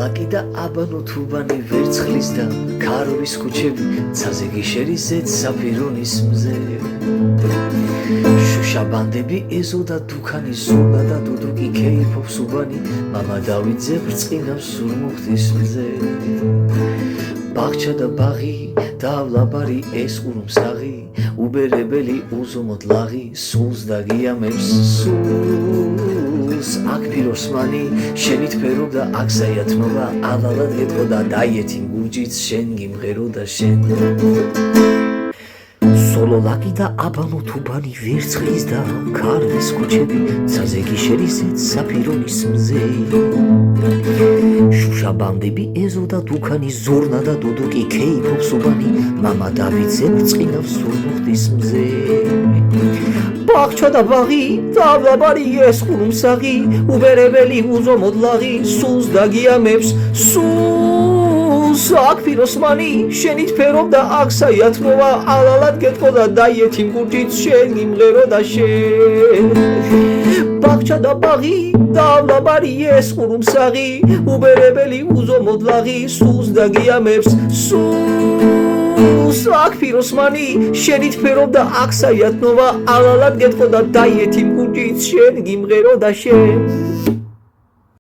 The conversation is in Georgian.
ლაკი და აბანო თუბანი ვერცხლის და ქარვის ქუჩები ცაზე გიშერისეთ საფირონის მზე შუშაბანდები ეზო და დუქანი ზურნა და დუდუკი ქეიფობს უბანი მამა დავიძე ბრწყინავს სურმუხტის მზე ბაღჩა და ბაღი დავლაბარი ეს ყურუმსაღი უბერებელი უზომოდ ლაღი სულს დაგიამებს სულს აქ ფიროსმანი შენით ფერობდა აქ საიათნობა ავალად გეტყოდა დაიეთი მგურჯიც შენ გიმღეროდა შენ სოლო ლაკი და აბანო თუბანი ვერცხლის და ქარვის ქუჩები ცაზე გიშერისეთ საფირონის მზე შუშაბანდები ეზო და დუქანი ზურნა და დუდუკი ქეიფობს უბანი მამა დავიძე ბრწყინავს სურმუხტის მზე ბაღჩა და ბაღი დავლაბარი ეს ყურუმსაღი უბერებელი უზომოდ ლაღი სულს დაგიამებს სულს აქ ფიროსმანი შენით ფერობდა აქ საიათნობა ალალად გეტყოდა დაიეთი მგურჯიც შენ გიმღეროდა შენ ბაღჩა და ბაღი დავლაბარი ეს ყურუმსაღი უბერებელი უზომოდ ლაღი სულს დაგიამებს სულს აქ ფიროსმანი შენით ფერობდა აქ საიათნობა ალალად გეტყოდა დაიეთი მგურჯიც შენ გიმღეროდა შენ